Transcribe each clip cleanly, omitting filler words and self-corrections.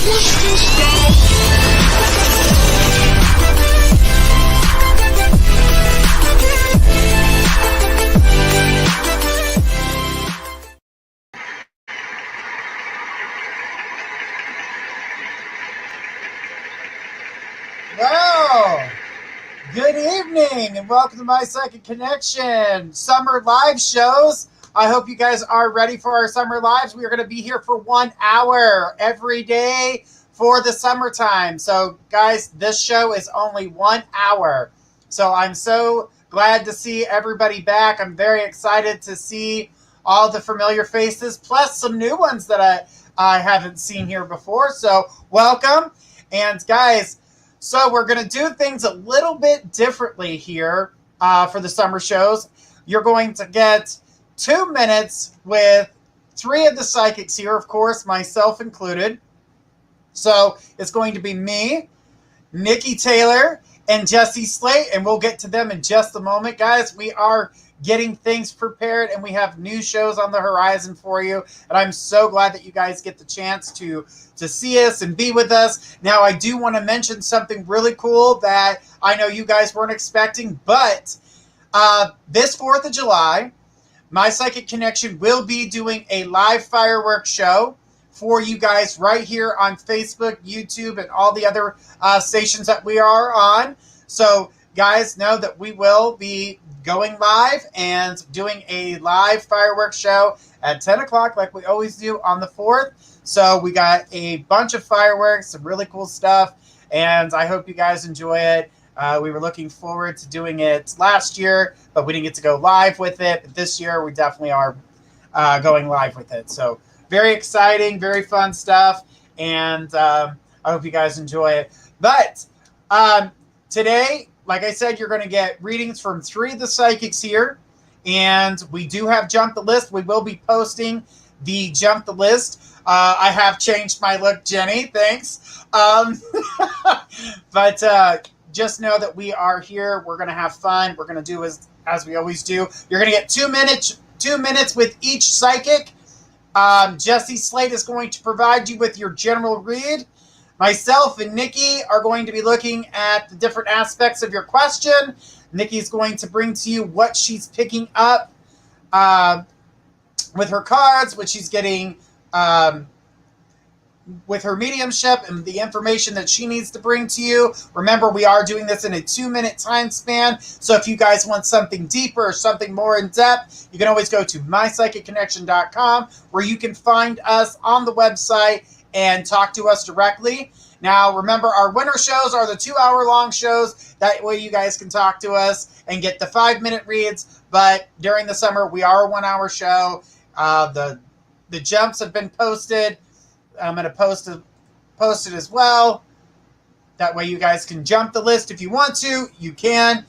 Well, good evening and welcome to My Psychic Connection Summer Live shows. I hope you guys are ready for our summer lives. We are going to be here for 1 hour every day for the summertime. So, guys, this show is only 1 hour. So I'm so glad to see everybody back. I'm very excited to see all the familiar faces, plus some new ones that I haven't seen here before. So welcome. And guys, so we're going to do things a little bit differently here for the summer shows. You're going to get 2 minutes with 3 of the psychics here, of course, myself included. So it's going to be me, Nikki Taylor, and Jesse Slate, and we'll get to them in just a moment. Guys, we are getting things prepared, and we have new shows on the horizon for you. And I'm so glad that you guys get the chance to see us and be with us. Now, I do want to mention something really cool that I know you guys weren't expecting, but this 4th of July, My Psychic Connection will be doing a live fireworks show for you guys right here on Facebook, YouTube, and all the other stations that we are on. So, guys, know that we will be going live and doing a live fireworks show at 10 o'clock like we always do on the 4th. So we got a bunch of fireworks, some really cool stuff, and I hope you guys enjoy it. We were looking forward to doing it last year, but we didn't get to go live with it. But this year, we definitely are going live with it. So very exciting, very fun stuff, and I hope you guys enjoy it. But today, like I said, you're going to get readings from 3 of the psychics here, and we do have Jump the List. We will be posting the Jump the List. I have changed my look, Jenny. Thanks. But just know that we are here. We're going to have fun. We're going to do as we always do. You're going to get 2 minutes with each psychic. Jesse Slate is going to provide you with your general read. Myself and Nikki are going to be looking at the different aspects of your question. Nikki's going to bring to you what she's picking up with her cards, what she's getting with her mediumship, and the information that she needs to bring to you. Remember, we are doing this in a 2-minute time span. So if you guys want something deeper or something more in depth, you can always go to mypsychicconnection.com, where you can find us on the website and talk to us directly. Now, remember, our winter shows are the 2-hour-long shows. That way you guys can talk to us and get the 5-minute reads. But during the summer, we are a 1-hour show. The jumps have been posted. I'm going to post it as well. That way you guys can jump the list if you want to. You can.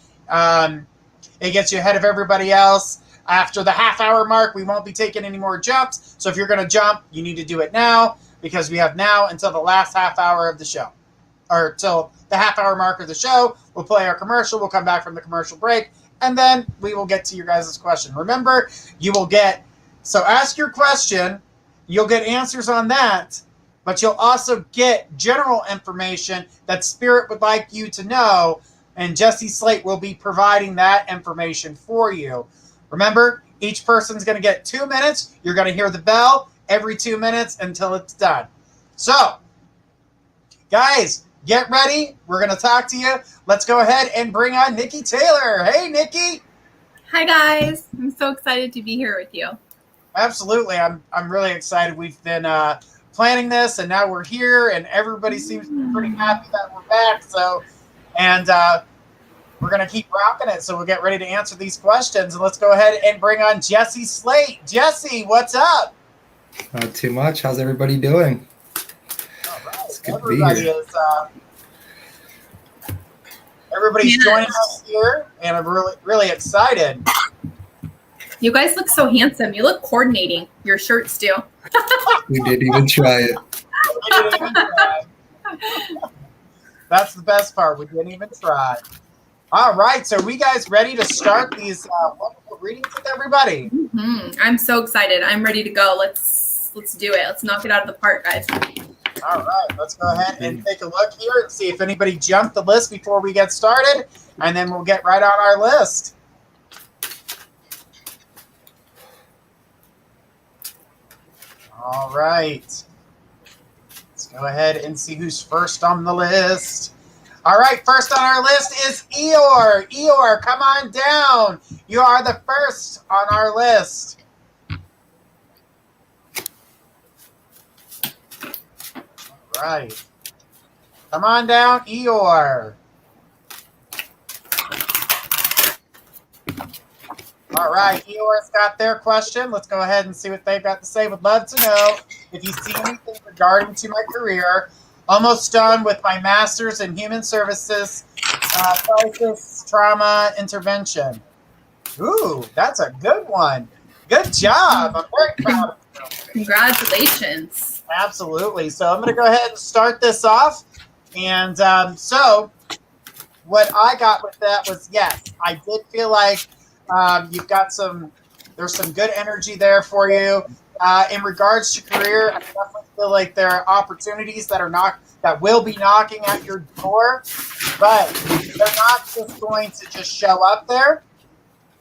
It gets you ahead of everybody else. After the half-hour mark, we won't be taking any more jumps. So if you're going to jump, you need to do it now, because we have now until the last half hour of the show, or till the half-hour mark of the show. We'll play our commercial. We'll come back from the commercial break, and then we will get to your guys' question. Remember, so ask your question. You'll get answers on that, but you'll also get general information that Spirit would like you to know, and Jesse Slate will be providing that information for you. Remember, each person's going to get 2 minutes. You're going to hear the bell every 2 minutes until it's done. So, guys, get ready. We're going to talk to you. Let's go ahead and bring on Nikki Taylor. Hey, Nikki. Hi, guys. I'm so excited to be here with you. Absolutely. I'm really excited. We've been planning this, and now we're here, and everybody seems to be pretty happy that we're back. So, and we're going to keep rocking it. So we'll get ready to answer these questions, and let's go ahead and bring on Jesse Slate. Jesse, what's up? Not too much. How's everybody doing? All right. It's good to be here. Everybody's joining us here, and I'm really, really excited. You guys look so handsome. You look coordinating. Your shirts do. We didn't even try it. That's the best part. We didn't even try. All right. So we guys ready to start these wonderful readings with everybody? Mm-hmm. I'm so excited. I'm ready to go. Let's do it. Let's knock it out of the park, guys. All right, let's go ahead and take a look here and see if anybody jumped the list before we get started, and then we'll get right on our list. All right. Let's go ahead and see who's first on the list. All right, first on our list is Eeyore. Eeyore, come on down. You are the first on our list. All right. Come on down, Eeyore. All right, Eeyore's got their question. Let's go ahead and see what they've got to say. Would love to know if you see anything regarding to my career. Almost done with my master's in human services, crisis trauma intervention. Ooh, that's a good one. Good job. I'm very proud of you. Congratulations. Absolutely. So I'm going to go ahead and start this off. And so what I got with that was, yes, I did feel like you've got there's some good energy there for you. In regards to career, I definitely feel like there are opportunities that will be knocking at your door, but they're not just going to just show up there.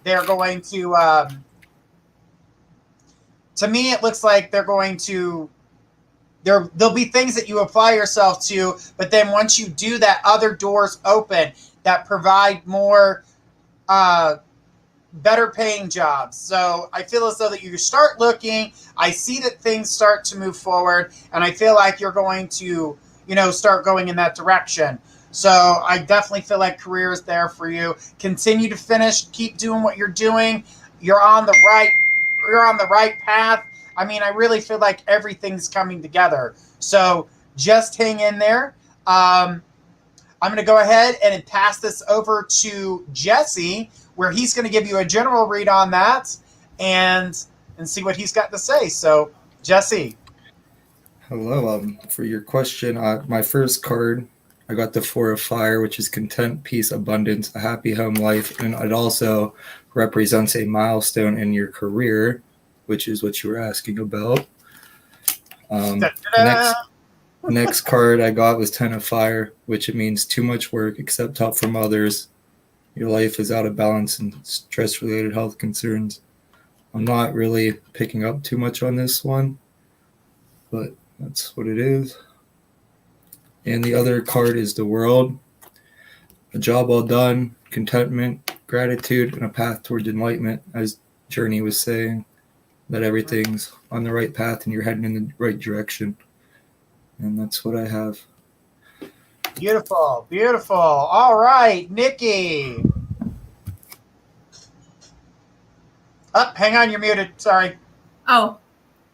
They're going to me, it looks like they're going to, there'll be things that you apply yourself to, but then once you do that, other doors open that provide more better paying jobs. So I feel as though that you start looking, I see that things start to move forward, and I feel like you're going to, start going in that direction. So I definitely feel like career is there for you. Continue to finish, keep doing what you're doing. You're on the right path. I mean, I really feel like everything's coming together. So just hang in there. I'm going to go ahead and pass this over to Jesse, where he's going to give you a general read on that and see what he's got to say. So, Jesse. Hello. For your question, my first card, I got the Four of Fire, which is content, peace, abundance, a happy home life, and it also represents a milestone in your career, which is what you were asking about. Next card I got was Ten of Fire, which it means too much work, accept help from others. Your life is out of balance and stress-related health concerns. I'm not really picking up too much on this one, but that's what it is. And the other card is the World. A job well done, contentment, gratitude, and a path towards enlightenment, as Journey was saying, that everything's on the right path and you're heading in the right direction. And that's what I have. Beautiful, beautiful. All right, Nikki. Oh, hang on, you're muted. Sorry. Oh.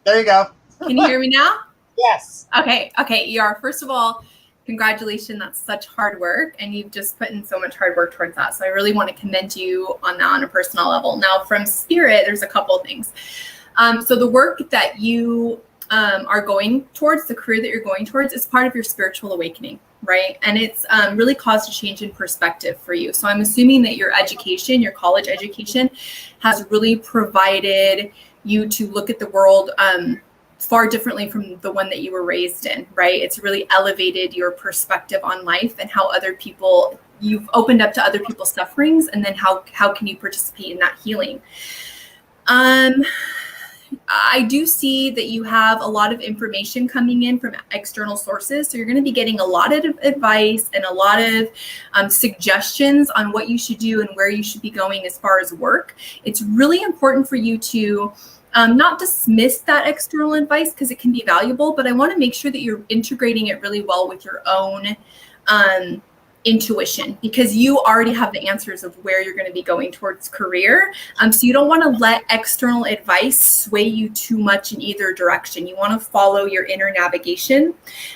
There you go. Can you hear me now? Yes. Okay, ER. First of all, congratulations. That's such hard work, and you've just put in so much hard work towards that. So I really want to commend you on that on a personal level. Now, from Spirit, there's a couple of things. So the work that you are going towards, the career that you're going towards, is part of your spiritual awakening, right? And it's really caused a change in perspective for you. So I'm assuming that your education, your college education, has really provided you to look at the world far differently from the one that you were raised in, right? It's really elevated your perspective on life and how other people, you've opened up to other people's sufferings, and then how can you participate in that healing? I do see that you have a lot of information coming in from external sources. So you're going to be getting a lot of advice and a lot of suggestions on what you should do and where you should be going as far as work. It's really important for you to not dismiss that external advice, because it can be valuable, but I want to make sure that you're integrating it really well with your own intuition, because you already have the answers of where you're going to be going towards career. So you don't want to let external advice sway you too much in either direction. You want to follow your inner navigation.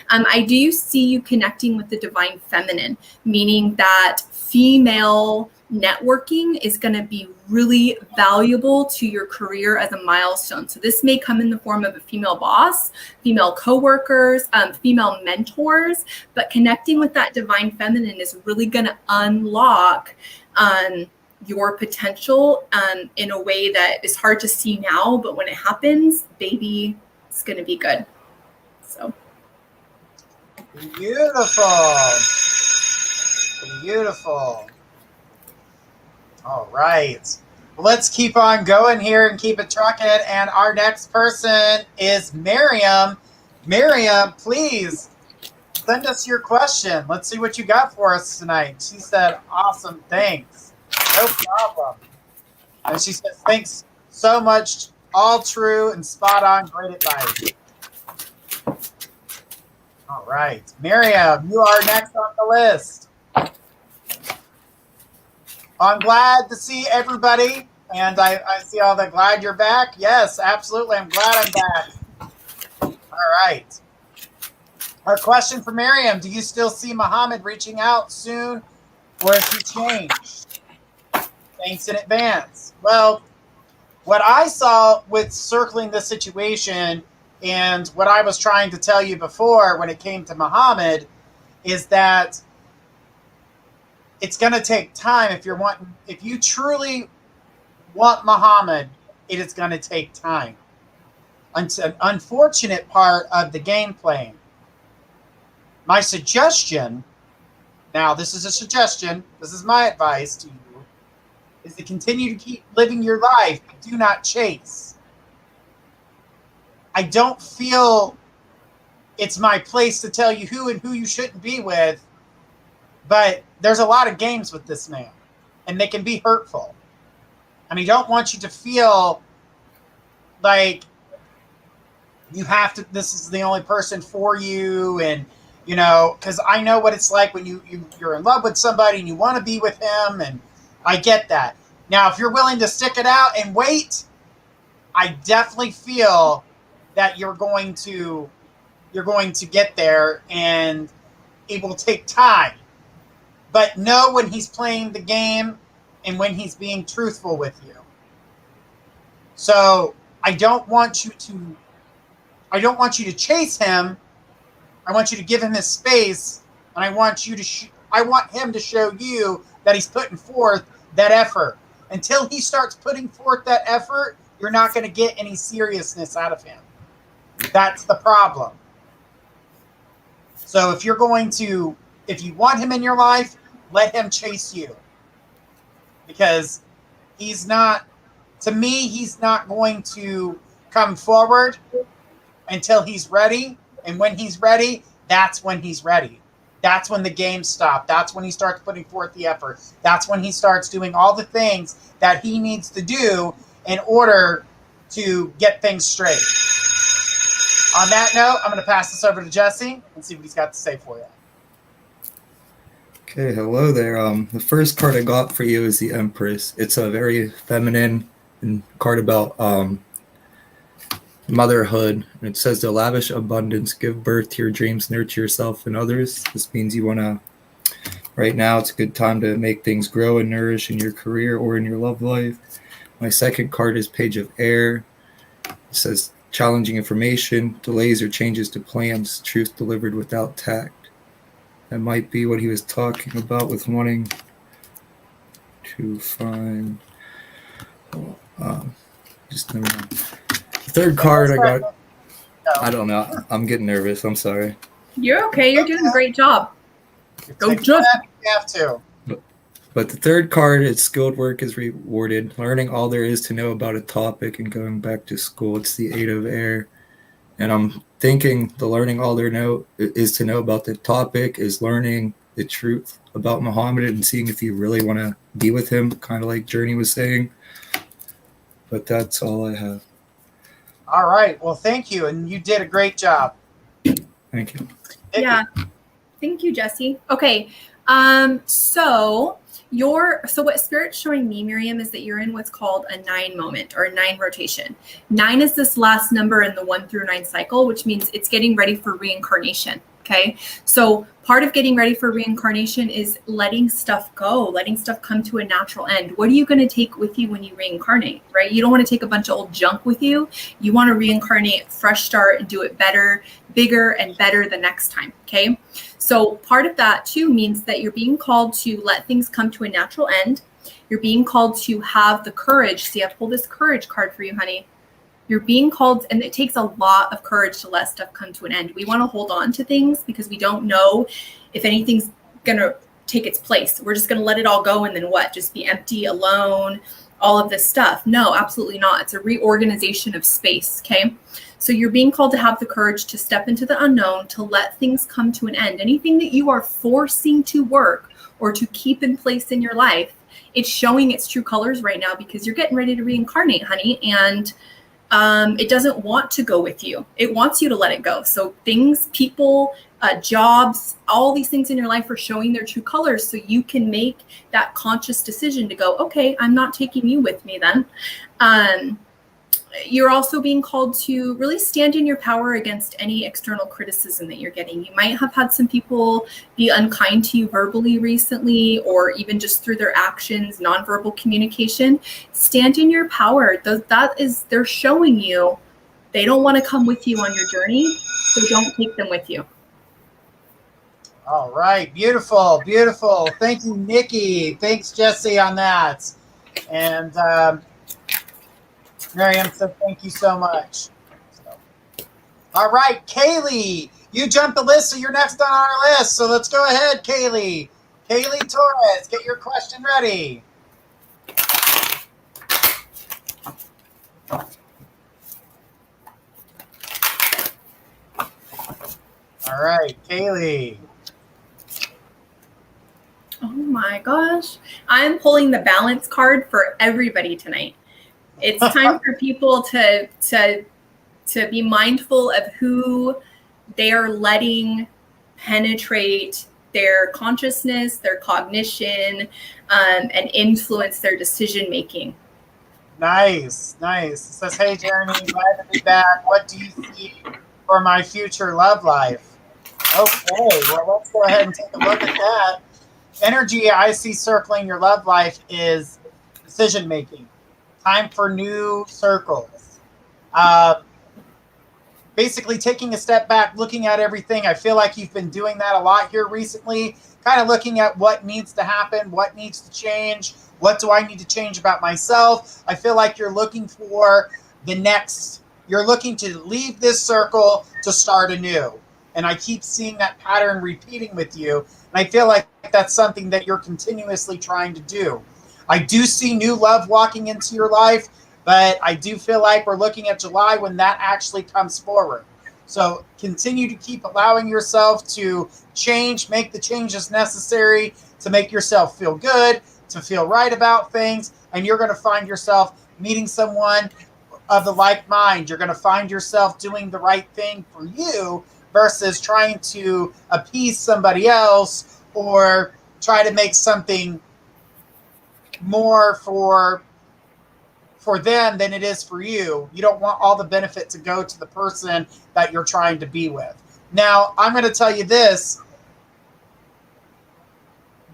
I do see you connecting with the divine feminine, meaning that female networking is going to be really valuable to your career as a milestone. So this may come in the form of a female boss, female coworkers, female mentors, but connecting with that divine feminine is really going to unlock your potential in a way that is hard to see now, but when it happens, baby, it's going to be good. So Beautiful. Beautiful. All right. Let's keep on going here and keep it trucking. And our next person is Miriam. Miriam, please send us your question. Let's see what you got for us tonight. She said, awesome, thanks. No problem. And she says, thanks so much. All true and spot on. Great advice. All right. Miriam, you are next on the list. I'm glad to see everybody. And I see all that. Glad you're back. Yes, absolutely. I'm glad I'm back. All right. Our question for Miriam, do you still see Muhammad reaching out soon, or has he changed? Thanks in advance. Well, what I saw with circling this situation and what I was trying to tell you before when it came to Muhammad is that it's going to take time. If you truly want Muhammad, it is going to take time. It's an unfortunate part of the game playing. My suggestion, now this is a suggestion, this is my advice to you, is to continue to keep living your life, but do not chase. I don't feel it's my place to tell you who and who you shouldn't be with, but there's a lot of games with this man, and they can be hurtful. And I don't want you to feel like you have to, this is the only person for you, and you know, because I know what it's like when you're in love with somebody and you want to be with him, and I get that. Now, if you're willing to stick it out and wait, I definitely feel that you're going to get there, and it will take time. But know when he's playing the game and when he's being truthful with you. So I don't want you to chase him. I want you to give him his space, and I want him to show you that he's putting forth that effort. Until he starts putting forth that effort, you're not going to get any seriousness out of him. That's the problem. So if you want him in your life, let him chase you. Because he's not going to come forward until he's ready. And when he's ready, that's when he's ready. That's when the games stop. That's when he starts putting forth the effort. That's when he starts doing all the things that he needs to do in order to get things straight. On that note, I'm going to pass this over to Jesse and see what he's got to say for you. Okay, hello there. The first card I got for you is the Empress. It's a very feminine card about motherhood. And it says, to lavish abundance, give birth to your dreams, nurture yourself and others. This means you want to, right now, it's a good time to make things grow and nourish in your career or in your love life. My second card is Page of Air. It says, challenging information, delays or changes to plans, truth delivered without tact. That might be what he was talking about with wanting to find. Just never mind. The third card I got. I don't know. I'm getting nervous. I'm sorry. You're okay. You're doing a great job. Go Judge. You have to. But the third card is skilled work is rewarded. Learning all there is to know about a topic and going back to school. It's the 8 of Air. And I'm thinking the learning all there is to know about the topic is learning the truth about Muhammad and seeing if you really want to be with him, kind of like Journey was saying. But that's all I have. All right. Well, thank you. And you did a great job. Thank you. Yeah. Thank you, Jesse. Okay. So what Spirit's showing me, Miriam, is that you're in what's called a 9 moment or a 9 rotation. 9 is this last number in the 1 through 9 cycle, which means it's getting ready for reincarnation. Okay. So part of getting ready for reincarnation is letting stuff go, letting stuff come to a natural end. What are you going to take with you when you reincarnate, right? You don't want to take a bunch of old junk with you. You want to reincarnate, fresh start, and do it better, bigger, and better the next time. Okay. So part of that too means that you're being called to let things come to a natural end. You're being called to have the courage. See, I pulled this courage card for you, honey. You're being called, and it takes a lot of courage to let stuff come to an end. We want to hold on to things because we don't know if anything's going to take its place. We're just going to let it all go, and then what? Just be empty, alone, all of this stuff. No, absolutely not. It's a reorganization of space, okay? So you're being called to have the courage to step into the unknown, to let things come to an end. Anything that you are forcing to work or to keep in place in your life, it's showing its true colors right now because you're getting ready to reincarnate, honey. And it doesn't want to go with you. It wants you to let it go. So things, people, jobs, all these things in your life are showing their true colors. So you can make that conscious decision to go, okay, I'm not taking you with me then. You're also being called to really stand in your power against any external criticism that you're getting. You might have had some people be unkind to you verbally recently, or even just through their actions, nonverbal communication. Stand in your power. They're showing you they don't want to come with you on your journey, so don't take them with you. All right. Beautiful. Beautiful. Thank you, Nikki. Thanks, Jesse, on that. And Miriam said, thank you so much. All right, Kaylee, you jumped the list, so you're next on our list. So let's go ahead, Kaylee. Kaylee Torres, get your question ready. All right, Kaylee. Oh my gosh. I'm pulling the balance card for everybody tonight. It's time for people to be mindful of who they are letting penetrate their consciousness, their cognition, and influence their decision making. Nice, nice. It says, hey, Jeremy, glad to be back. What do you see for my future love life? Okay, well, let's go ahead and take a look at that. Energy I see circling your love life is decision making. Time for new circles. Basically taking a step back, looking at everything. I feel like you've been doing that a lot here recently, kind of looking at what needs to happen, what needs to change, what do I need to change about myself. I feel like you're looking for the next, you're looking to leave this circle to start anew. And I keep seeing that pattern repeating with you. And I feel like that's something that you're continuously trying to do. I do see new love walking into your life, but I do feel like we're looking at July when that actually comes forward. So continue to keep allowing yourself to change, make the changes necessary to make yourself feel good, to feel right about things, and you're going to find yourself meeting someone of the like mind. You're going to find yourself doing the right thing for you versus trying to appease somebody else or try to make something more for them than it is for you. You don't want all the benefit to go to the person that you're trying to be with. Now, I'm going to tell you this.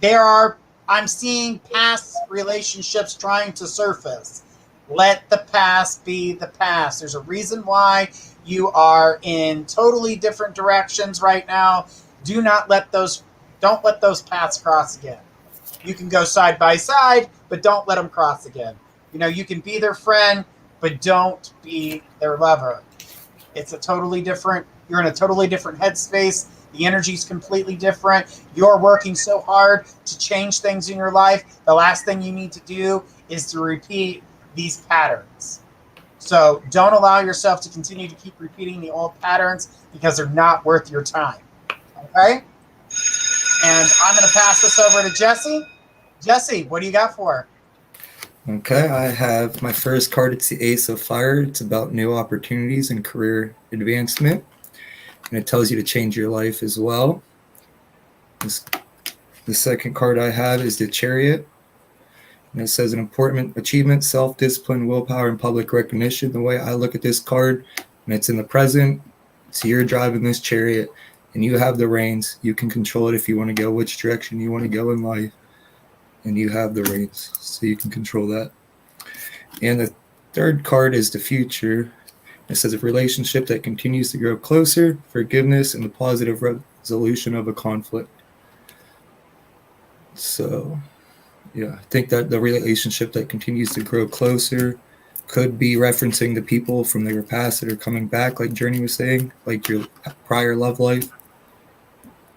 I'm seeing past relationships trying to surface. Let the past be the past. There's a reason why you are in totally different directions right now. Don't let those paths cross again. You can go side by side, but don't let them cross again. You know, you can be their friend, but don't be their lover. You're in a totally different headspace. The energy's completely different. You're working so hard to change things in your life. The last thing you need to do is to repeat these patterns. So don't allow yourself to continue to keep repeating the old patterns because they're not worth your time. Okay? And I'm going to pass this over to Jesse. Jesse, what do you got for her? Okay, I have my first card. It's the Ace of Fire. It's about new opportunities and career advancement. And it tells you to change your life as well. The second card I have is the Chariot. And it says an important achievement, self-discipline, willpower, and public recognition. The way I look at this card, and it's in the present, so you're driving this chariot, and you have the reins. You can control it if you want to go which direction you want to go in life. And you have the reins, so you can control that. And the third card is the future. It says a relationship that continues to grow closer, forgiveness, and the positive resolution of a conflict. So, yeah, I think that the relationship that continues to grow closer, could be referencing the people from their past that are coming back, like Journey was saying, like your prior love life.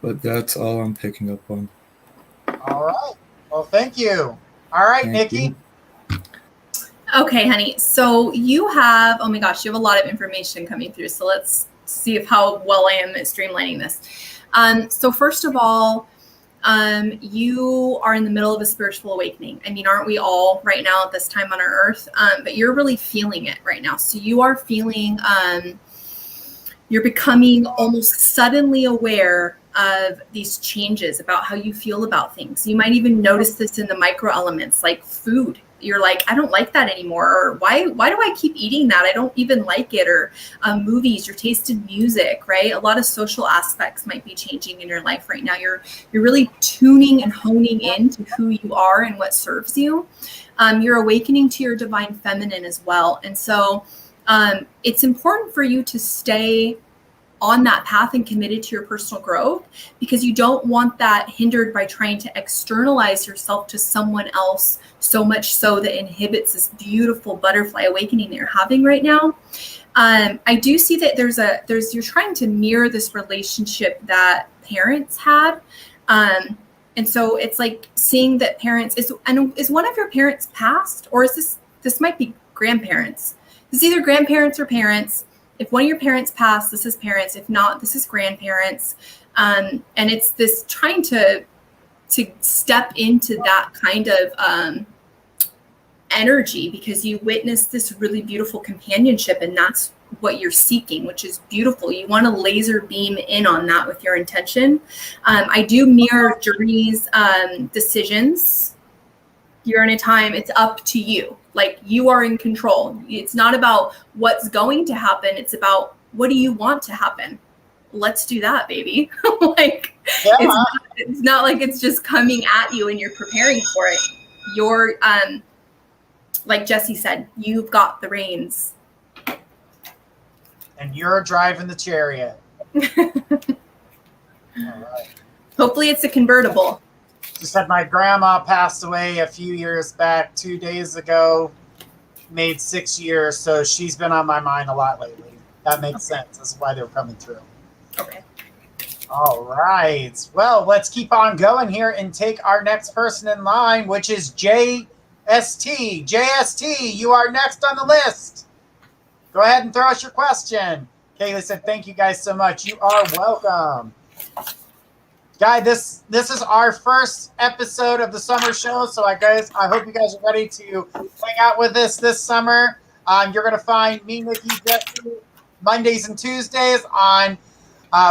But that's all I'm picking up on. All right. Well, thank you. All right, Thank Nikki. you. Okay, honey. So you have, oh my gosh, you have a lot of information coming through. So let's see how well I am at streamlining this. So first of all, you are in the middle of a spiritual awakening. I mean, aren't we all right now at this time on our earth? But you're really feeling it right now. So you are feeling, you're becoming almost suddenly aware of these changes about how you feel about things. You might even notice this in the micro elements like food. You're like, I don't like that anymore. Or why do I keep eating that? I don't even like it. Or movies, your taste in music, right? A lot of social aspects might be changing in your life right now. You're really tuning and honing in to who you are and what serves you. You're awakening to your divine feminine as well. And so it's important for you to stay on that path and committed to your personal growth, because you don't want that hindered by trying to externalize yourself to someone else so much so that inhibits this beautiful butterfly awakening that you're having right now. I do see that you're trying to mirror this relationship that parents had. And so it's like seeing that parents is one of your parents passed, or is this might be grandparents. It's either grandparents or parents. If one of your parents passed, this is parents. If not, this is grandparents. And it's this trying to step into that kind of energy, because you witnessed this really beautiful companionship, and that's what you're seeking, which is beautiful. You want to laser beam in on that with your intention. I do mirror Journey's decisions. You're in a time, it's up to you. Like, you are in control. It's not about what's going to happen. It's about, what do you want to happen? Let's do that, baby. Like, Yeah. it's not like it's just coming at you and you're preparing for it. You're, like Jesse said, you've got the reins. And you're driving the chariot. All right. Hopefully it's a convertible. Just had my grandma passed away a few years back, 2 days ago, made 6 years. So she's been on my mind a lot lately. That makes sense. That's why they're coming through. Okay. All right. Well, let's keep on going here and take our next person in line, which is JST. JST, you are next on the list. Go ahead and throw us your question. Kaylee said, thank you guys so much. You are welcome. Guy, this is our first episode of the summer show, so I hope you guys are ready to hang out with us this summer. You're going to find me, Nikki, Jesse, Mondays and Tuesdays. On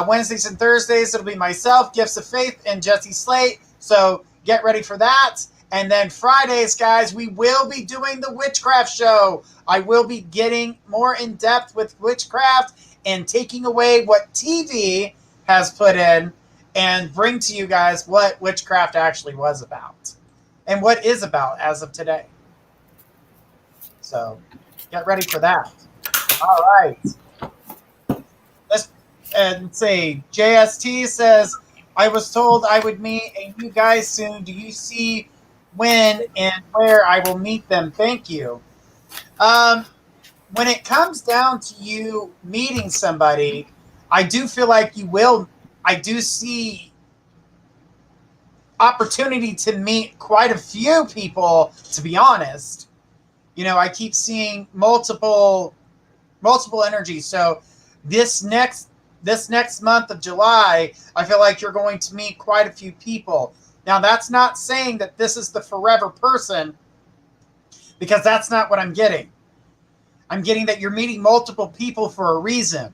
Wednesdays and Thursdays, it'll be myself, Gifts of Faith, and Jesse Slate. So get ready for that. And then Fridays, guys, we will be doing the witchcraft show. I will be getting more in depth with witchcraft and taking away what TV has put in, and bring to you guys what witchcraft actually was about and what is about as of today. So get ready for that. All right. Let's say JST says, I was told I would meet you guys soon. Do you see when and where I will meet them? Thank you. When it comes down to you meeting somebody, I do feel like you will. I do see opportunity to meet quite a few people, to be honest. You know, I keep seeing multiple energies. So this next month of July, I feel like you're going to meet quite a few people. Now, that's not saying that this is the forever person, because that's not what I'm getting. I'm getting that you're meeting multiple people for a reason.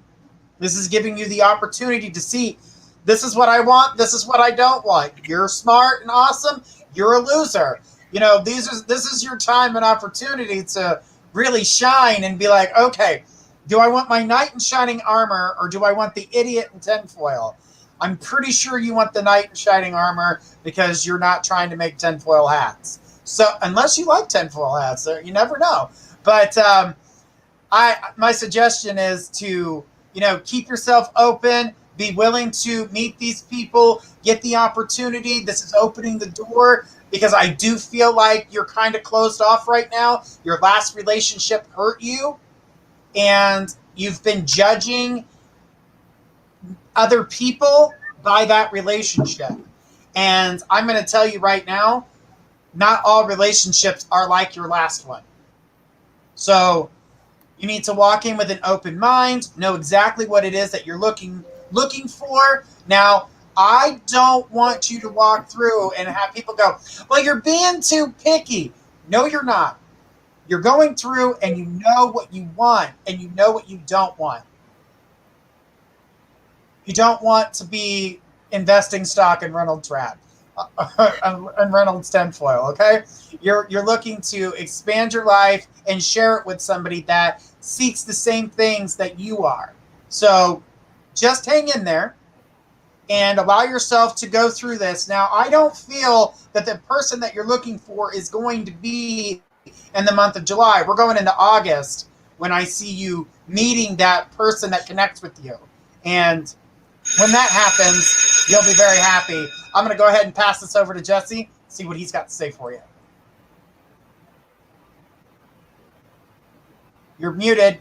This is giving you the opportunity to see, this is what I want, this is what I don't want. You're smart and awesome, you're a loser. You know, this is your time and opportunity to really shine and be like, okay, do I want my knight in shining armor, or do I want the idiot in tinfoil? I'm pretty sure you want the knight in shining armor, because you're not trying to make tinfoil hats. So unless you like tinfoil hats, you never know. But my suggestion is to, keep yourself open, be willing to meet these people, get the opportunity. This is opening the door because I do feel like you're kind of closed off right now. Your last relationship hurt you, and you've been judging other people by that relationship. And I'm going to tell you right now, not all relationships are like your last one. So you need to walk in with an open mind, know exactly what it is that you're looking for. Now, I don't want you to walk through and have people go, well, you're being too picky. No, you're not. You're going through and you know what you want and you know what you don't want. You don't want to be investing stock in Reynolds Wrap and Reynolds tinfoil, okay? You're looking to expand your life and share it with somebody that seeks the same things that you are. So just hang in there and allow yourself to go through this. Now, I don't feel that the person that you're looking for is going to be in the month of July. We're going into August when I see you meeting that person that connects with you. And when that happens, you'll be very happy. I'm going to go ahead and pass this over to Jesse, see what he's got to say for you. You're muted.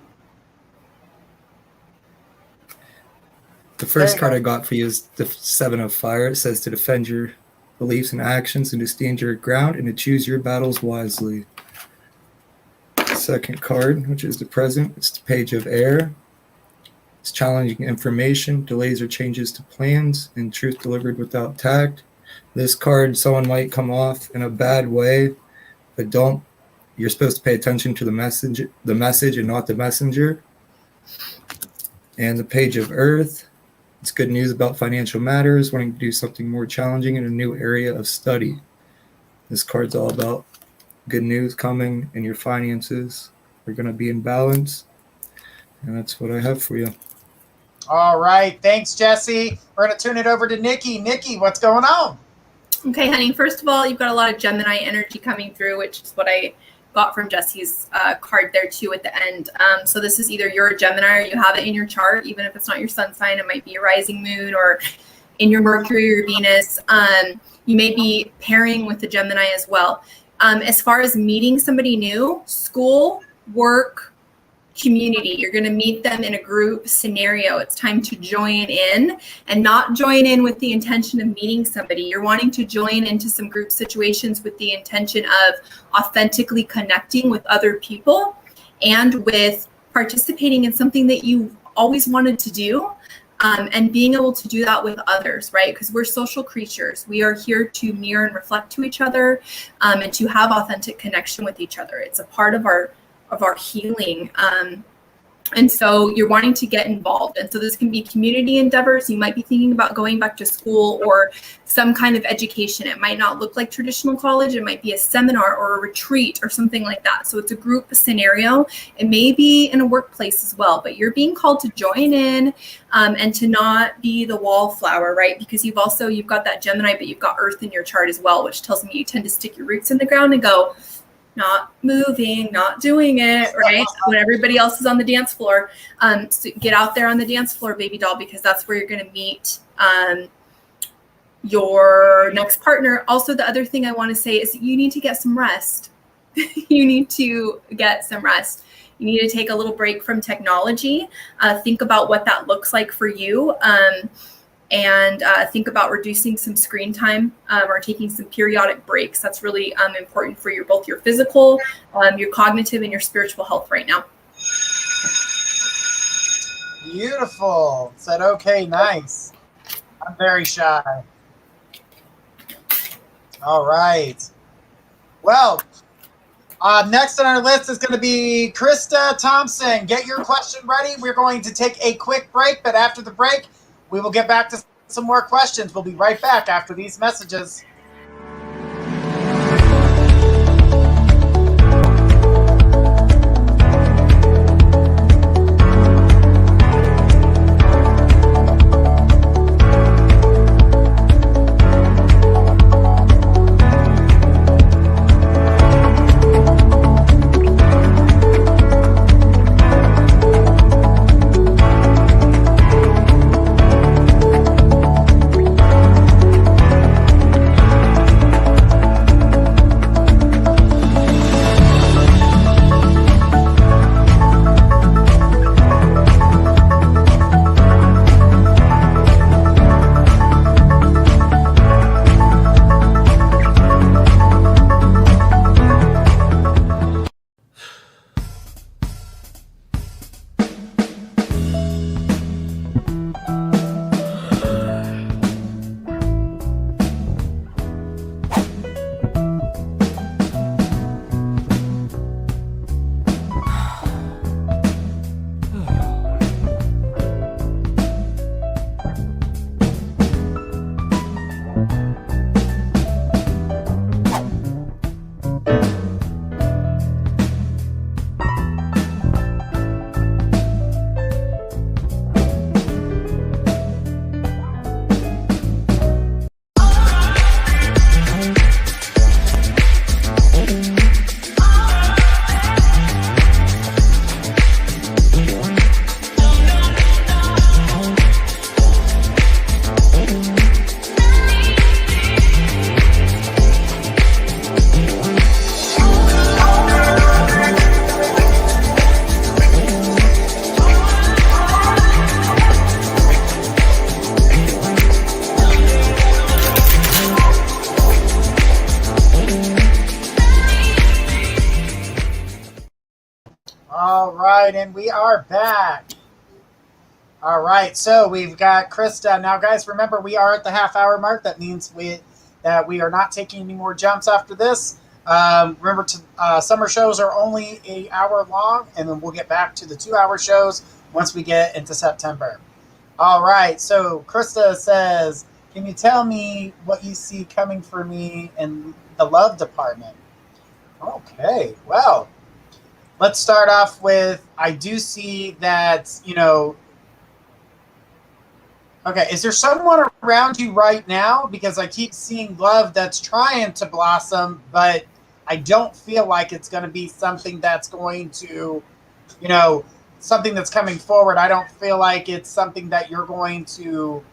The first card I got for you is the 7 of Fire. It says to defend your beliefs and actions and to stand your ground and to choose your battles wisely. Second card, which is the Present, it's the Page of Air. It's challenging information, delays or changes to plans, and truth delivered without tact. This card, someone might come off in a bad way, but don't. You're supposed to pay attention to the message and not the messenger. And the Page of Earth. It's good news about financial matters, wanting to do something more challenging in a new area of study. This card's all about good news coming, and your finances are going to be in balance. And that's what I have for you. All right. Thanks, Jesse. We're going to tune it over to Nikki. Nikki, what's going on? Okay, honey. First of all, you've got a lot of Gemini energy coming through, which is what I got from Jesse's card there too at the end. So this is either you're a Gemini or you have it in your chart, even if it's not your sun sign. It might be your rising moon or in your Mercury or Venus. You may be pairing with the Gemini as well. As far as meeting somebody new, school, work, community, you're going to meet them in a group scenario. It's time to join in and not join in with the intention of meeting somebody. You're wanting to join into some group situations with the intention of authentically connecting with other people and with participating in something that you always wanted to do. And being able to do that with others, right? Because we're social creatures. We are here to mirror and reflect to each other and to have authentic connection with each other. It's a part of our healing. And so you're wanting to get involved. And so this can be community endeavors. You might be thinking about going back to school or some kind of education. It might not look like traditional college. It might be a seminar or a retreat or something like that. So it's a group scenario. It may be in a workplace as well, but you're being called to join in and to not be the wallflower, right? Because you've got that Gemini, but you've got Earth in your chart as well, which tells me you tend to stick your roots in the ground and go, not moving, not doing it, right? When everybody else is on the dance floor, so get out there on the dance floor, baby doll, because that's where you're going to meet your next partner. Also, the other thing I want to say is you need to get some rest. You need to get some rest. You need to take a little break from technology. Think about what that looks like for you. And think about reducing some screen time or taking some periodic breaks. That's really important for both your physical, your cognitive, and your spiritual health right now. Beautiful. Said, okay, nice. I'm very shy. All right. Well, next on our list is going to be Krista Thompson. Get your question ready. We're going to take a quick break, but after the break, we will get back to some more questions. We'll be right back after these messages. right, and we are back. All right, so we've got Krista. Now, guys, remember, we are at the half-hour mark. That means we are not taking any more jumps after this. Remember, summer shows are only an hour long, and then we'll get back to the 2-hour shows once we get into September. All right, so Krista says, can you tell me what you see coming for me in the love department? Okay, well, let's start off with, I do see that, okay, is there someone around you right now? Because I keep seeing love that's trying to blossom, but I don't feel like it's going to be something that's going to, something that's coming forward. I don't feel like it's something that you're going to,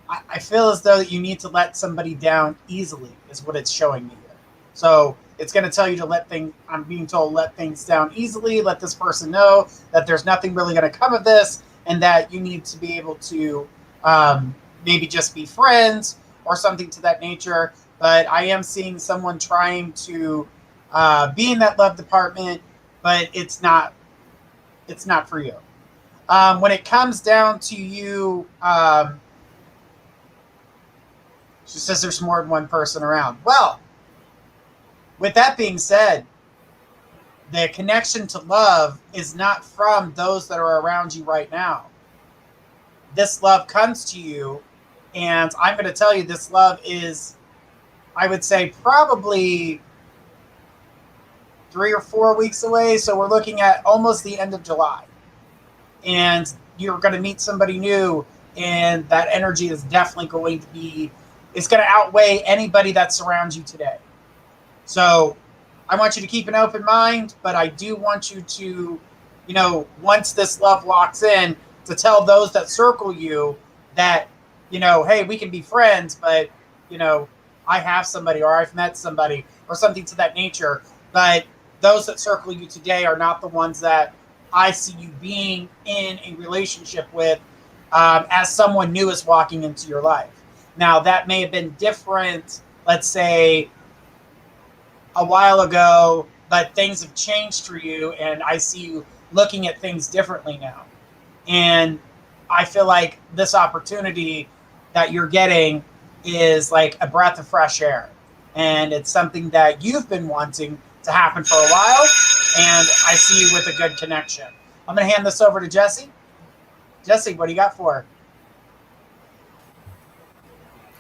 I feel as though that you need to let somebody down easily is what it's showing me here. So it's going to tell you to I'm being told, let things down easily, let this person know that there's nothing really going to come of this, and that you need to be able to maybe just be friends or something to that nature. But I am seeing someone trying to be in that love department, but it's not for you. When it comes down to you, she says there's more than one person around. Well, with that being said, the connection to love is not from those that are around you right now. This love comes to you, and I'm going to tell you this love is, I would say, probably 3 or 4 weeks away. So we're looking at almost the end of July. And you're going to meet somebody new, and that energy is definitely going to be, it's going to outweigh anybody that surrounds you today. So I want you to keep an open mind, but I do want you to, once this love locks in, to tell those that circle you that, hey, we can be friends, but, I have somebody, or I've met somebody, or something to that nature. But those that circle you today are not the ones that I see you being in a relationship with as someone new is walking into your life. Now, that may have been different, let's say, a while ago, but things have changed for you, and I see you looking at things differently now. And I feel like this opportunity that you're getting is like a breath of fresh air. And it's something that you've been wanting to happen for a while, and I see you with a good connection. I'm going to hand this over to Jesse. Jesse, what do you got for her?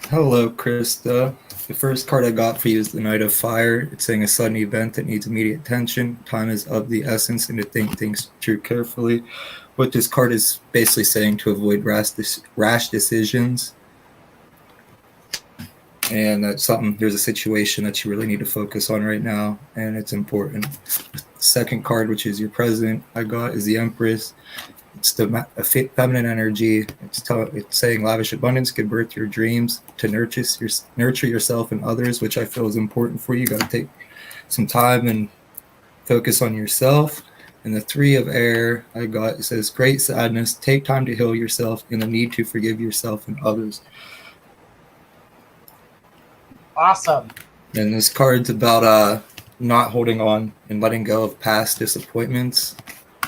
Hello, Krista. The first card I got for you is the Knight of Fire. It's saying a sudden event that needs immediate attention. Time is of the essence, and to think things through carefully. What this card is basically saying to avoid rash decisions. And that's there's a situation that you really need to focus on right now, and it's important. The second card, which is your present, I got is the Empress. It's the feminine energy. It's saying lavish abundance, give birth to your dreams, to nurture yourself and others, which I feel is important for you. You got to take some time and focus on yourself. And the Three of Air I got, it says great sadness, take time to heal yourself, and the need to forgive yourself and others. Awesome. And this card's about not holding on and letting go of past disappointments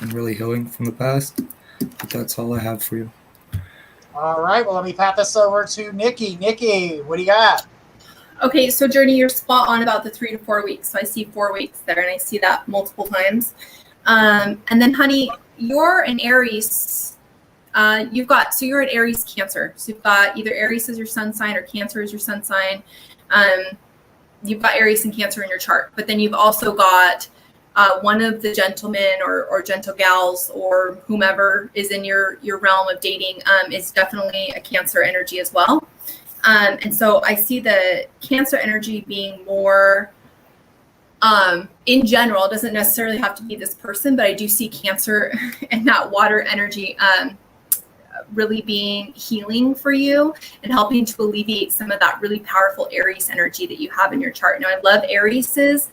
and really healing from the past. But that's all I have for you. All right. Well, let me pat this over to Nikki. Nikki, what do you got? Okay, so Journey, you're spot on about the 3 to 4 weeks. So I see 4 weeks there, and I see that multiple times. And then, honey, you're an Aries. You're an Aries Cancer. So you've got either Aries as your sun sign or Cancer as your sun sign. You've got Aries and Cancer in your chart, but then you've also got one of the gentlemen or gentle gals or whomever is in your realm of dating is definitely a Cancer energy as well. And so I see the Cancer energy being more in general. It doesn't necessarily have to be this person, but I do see Cancer and that water energy really being healing for you and helping to alleviate some of that really powerful Aries energy that you have in your chart. Now, I love Arieses.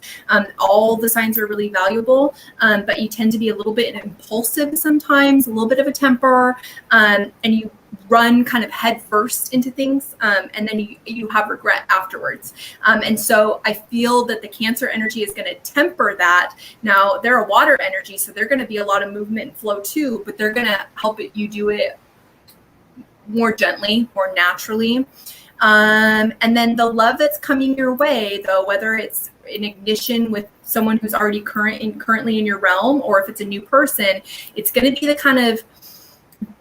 All the signs are really valuable, but you tend to be a little bit impulsive sometimes, a little bit of a temper, and you run kind of head first into things, and then you have regret afterwards. And so I feel that the Cancer energy is going to temper that. Now, they're a water energy, so they're going to be a lot of movement and flow too, but they're going to help you do it more gently, more naturally. And then the love that's coming your way, though, whether it's an ignition with someone who's already currently in your realm, or if it's a new person, it's going to be the kind of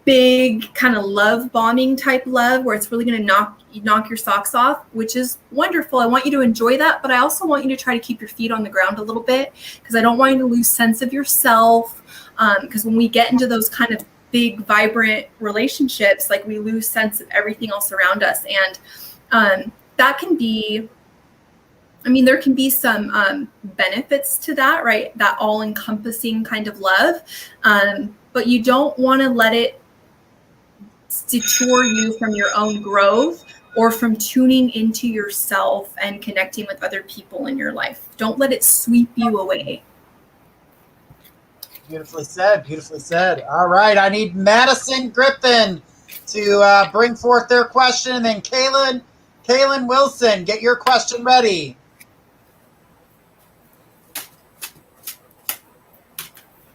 big kind of love bombing type love where it's really going to knock your socks off, which is wonderful. I want you to enjoy that, but I also want you to try to keep your feet on the ground a little bit, because I don't want you to lose sense of yourself. Because when we get into those kind of big, vibrant relationships, like, we lose sense of everything else around us. And that can be, I mean, there can be some benefits to that, right? That all-encompassing kind of love. But you don't want to let it detour you from your own growth or from tuning into yourself and connecting with other people in your life. Don't let it sweep you away. Beautifully said. Beautifully said. All right. I need Madison Griffin to bring forth their question. And then Kaylin Wilson, get your question ready.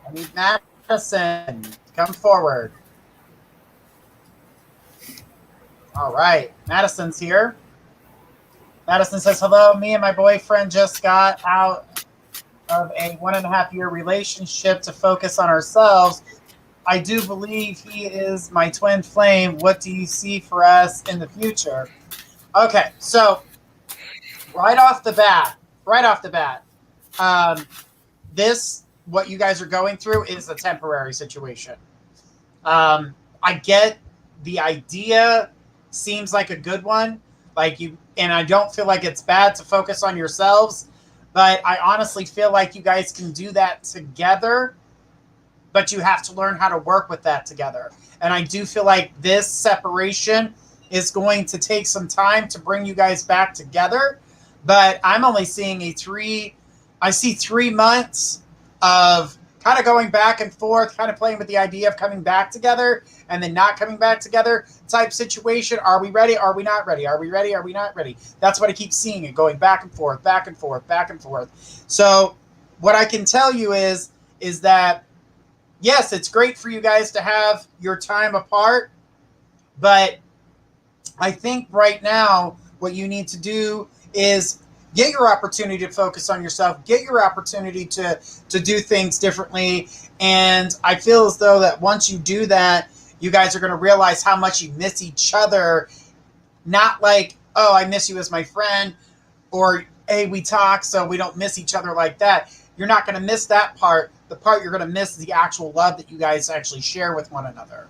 I need Madison to come forward. All right. Madison's here. Madison says, hello. Me and my boyfriend just got out of a 1.5-year relationship to focus on ourselves. I do believe he is my twin flame. What do you see for us in the future? Okay, so right off the bat, what you guys are going through is a temporary situation. I get the idea, seems like a good one, and I don't feel like it's bad to focus on yourselves. But I honestly feel like you guys can do that together, but you have to learn how to work with that together. And I do feel like this separation is going to take some time to bring you guys back together. But I'm only seeing 3 months of kind of going back and forth, kind of playing with the idea of coming back together and then not coming back together type situation. Are we ready? Are we not ready? Are we ready? Are we not ready? That's what I keep seeing, it going back and forth, back and forth, back and forth. So what I can tell you is that, yes, it's great for you guys to have your time apart, but I think right now what you need to do is get your opportunity to focus on yourself, get your opportunity to do things differently. And I feel as though that once you do that, you guys are going to realize how much you miss each other. Not like, oh, I miss you as my friend, or, hey, we talk, so we don't miss each other like that. You're not going to miss that part. The part you're going to miss is the actual love that you guys actually share with one another.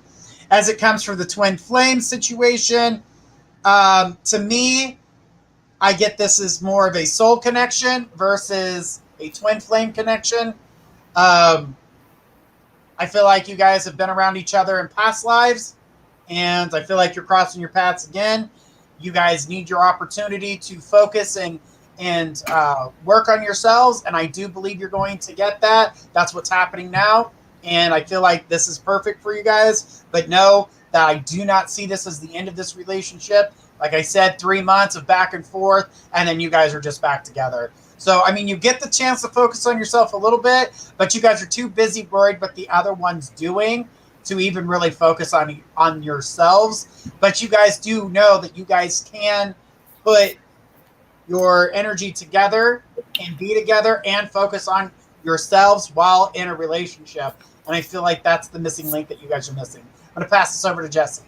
As it comes for the twin flame situation, to me, I get this as more of a soul connection versus a twin flame connection. I feel like you guys have been around each other in past lives, and I feel like you're crossing your paths again. You guys need your opportunity to focus and work on yourselves, and I do believe you're going to get that. That's what's happening now, and I feel like this is perfect for you guys. But know that I do not see this as the end of this relationship. Like I said, 3 months of back and forth, and then you guys are just back together. So, I mean, you get the chance to focus on yourself a little bit, but you guys are too busy worried what the other one's doing to even really focus on yourselves. But you guys do know that you guys can put your energy together and be together and focus on yourselves while in a relationship. And I feel like that's the missing link that you guys are missing. I'm going to pass this over to Jesse.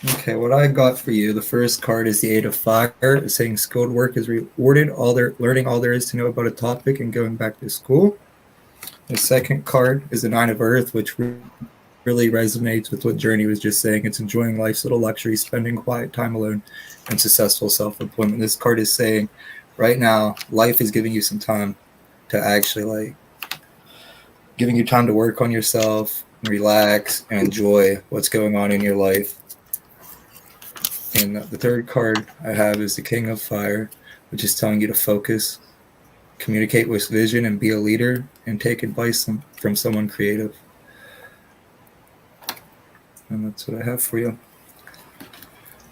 Okay, what I got for you, the first card is the 8 of Fire. It's saying skilled work is rewarded, learning all there is to know about a topic and going back to school. The second card is the 9 of Earth, which really resonates with what Journey was just saying. It's enjoying life's little luxuries, spending quiet time alone, and successful self-employment. This card is saying right now, life is giving you some time to actually giving you time to work on yourself, relax, and enjoy what's going on in your life. And the third card I have is the King of Fire, which is telling you to focus, communicate with vision, and be a leader, and take advice from someone creative. And that's what I have for you.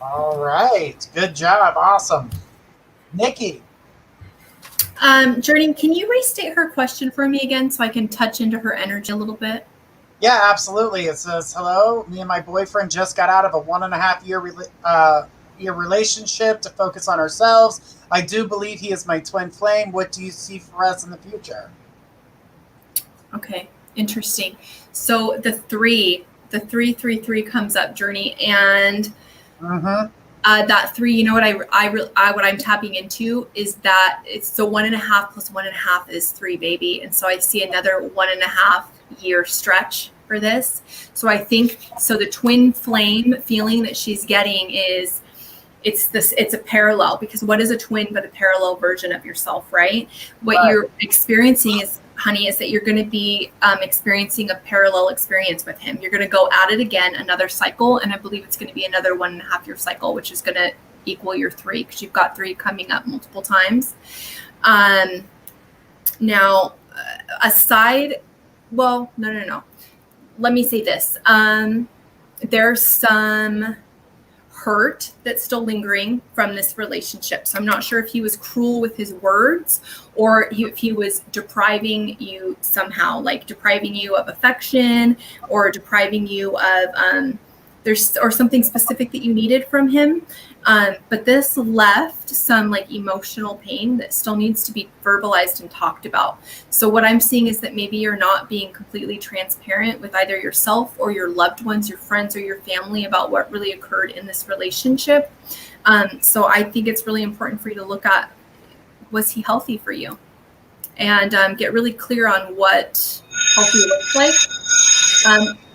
All right. Good job. Awesome. Nikki. Journey, can you restate her question for me again so I can touch into her energy a little bit? Yeah, absolutely. It says, hello, me and my boyfriend just got out of a 1.5 year relationship to focus on ourselves. I do believe he is my twin flame. What do you see for us in the future? Okay, interesting. So the 333 comes up, Journey, and that 3, you know what what I'm tapping into is that it's so 1.5 plus 1.5 is 3, baby. And so I see another 1.5 year stretch for this. So I think, so the twin flame feeling that she's getting is it's a parallel, because what is a twin but a parallel version of yourself, right? What you're experiencing is, honey, is that you're going to be experiencing a parallel experience with him. You're going to go at it again, another cycle. And I believe it's going to be another 1.5 year cycle, which is going to equal your 3, because you've got 3 coming up multiple times. Now, no. Let me say this. There's some hurt that's still lingering from this relationship. So I'm not sure if he was cruel with his words, or if he was depriving you somehow, like depriving you of affection, or depriving you of or something specific that you needed from him. But this left some like emotional pain that still needs to be verbalized and talked about. So what I'm seeing is that maybe you're not being completely transparent with either yourself or your loved ones, your friends or your family, about what really occurred in this relationship. So I think it's really important for you to look at, was he healthy for you? And get really clear on what healthy looks like.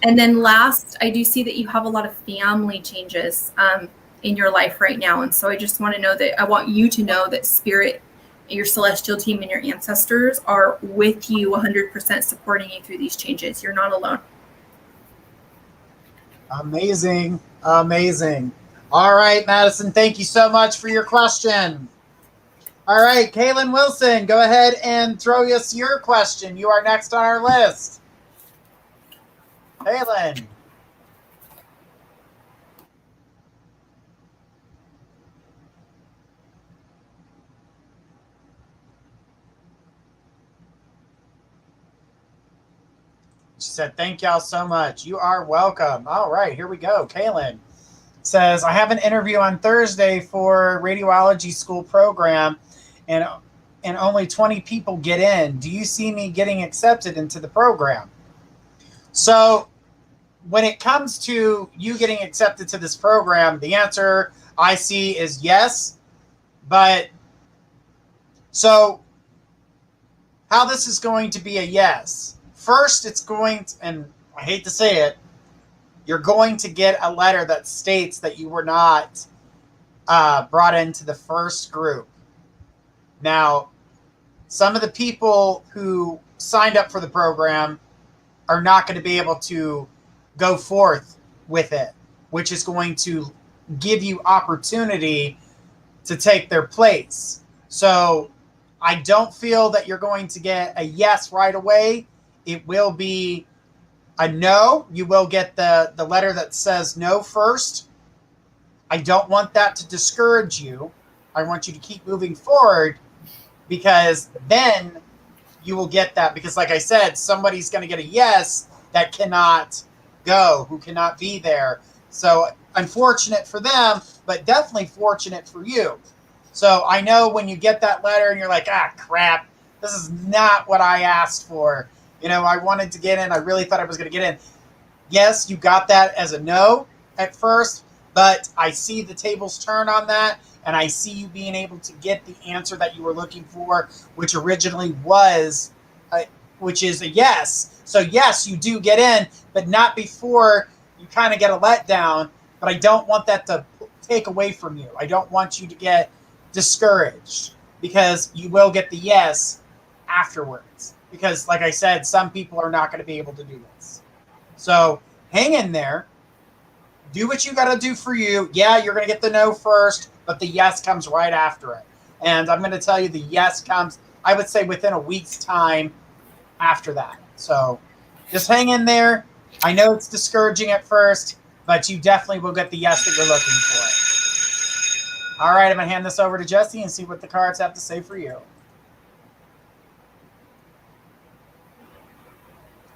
And then last, I do see that you have a lot of family changes in your life right now. And so I just want you to know that Spirit, your celestial team, and your ancestors are with you 100%, supporting you through these changes. You're not alone. Amazing. Amazing. All right, Madison, thank you so much for your question. All right, Kaylin Wilson, go ahead and throw us your question. You are next on our list. Kaylin. She said, thank y'all so much. You are welcome. All right, here we go. Kaylin says, I have an interview on Thursday for radiology school program, and only 20 people get in. Do you see me getting accepted into the program? So when it comes to you getting accepted to this program, the answer I see is yes. But so how this is going to be a yes. First, it's going to, and I hate to say it, you're going to get a letter that states that you were not brought into the first group. Now, some of the people who signed up for the program are not going to be able to go forth with it, which is going to give you opportunity to take their place. So I don't feel that you're going to get a yes right away. It will be a no. You will get the letter that says no first. I don't want that to discourage you. I want you to keep moving forward, because then you will get that. Because like I said, somebody's going to get a yes that cannot go, who cannot be there. So unfortunate for them, but definitely fortunate for you. So I know when you get that letter and you're like, crap, this is not what I asked for. You know, I wanted to get in. I really thought I was going to get in. Yes, you got that as a no at first, but I see the tables turn on that, and I see you being able to get the answer that you were looking for, which originally was, which is a yes. So yes, you do get in, but not before you kind of get a letdown. But I don't want that to take away from you. I don't want you to get discouraged, because you will get the yes afterwards. Because like I said, some people are not going to be able to do this. So hang in there. Do what you got to do for you. Yeah, you're going to get the no first, but the yes comes right after it. And I'm going to tell you the yes comes, I would say, within a week's time after that. So just hang in there. I know it's discouraging at first. but you definitely will get the yes that you're looking for. All right, I'm going to hand this over to Jesse and see what the cards have to say for you.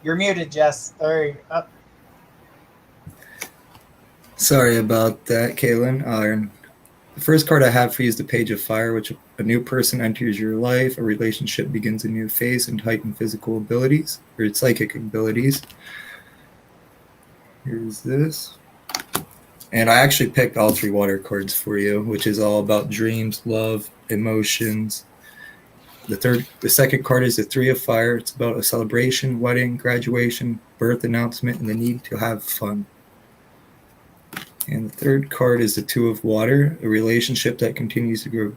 You're muted, Jess. Up. Sorry about that, Kaylin. The first card I have for you is the Page of Fire, which a new person enters your life, a relationship begins a new phase, and heightened physical abilities, or psychic abilities. Here's this. And I actually picked all 3 water cards for you, which is all about dreams, love, emotions. The second card is the 3 of Fire. It's about a celebration, wedding, graduation, birth announcement, and the need to have fun. And the third card is the 2 of Water, a relationship that continues to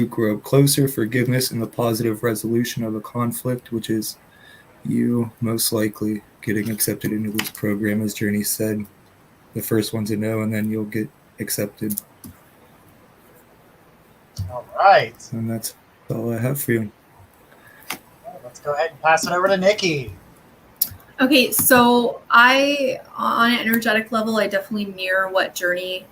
grow closer, forgiveness, and the positive resolution of a conflict, which is you most likely getting accepted into this program, as Journey said. The first one's a no, and then you'll get accepted. All right. And that's all I have for you. Let's go ahead and pass it over to Nikki. Okay, so on an energetic level, I definitely mirror what Journey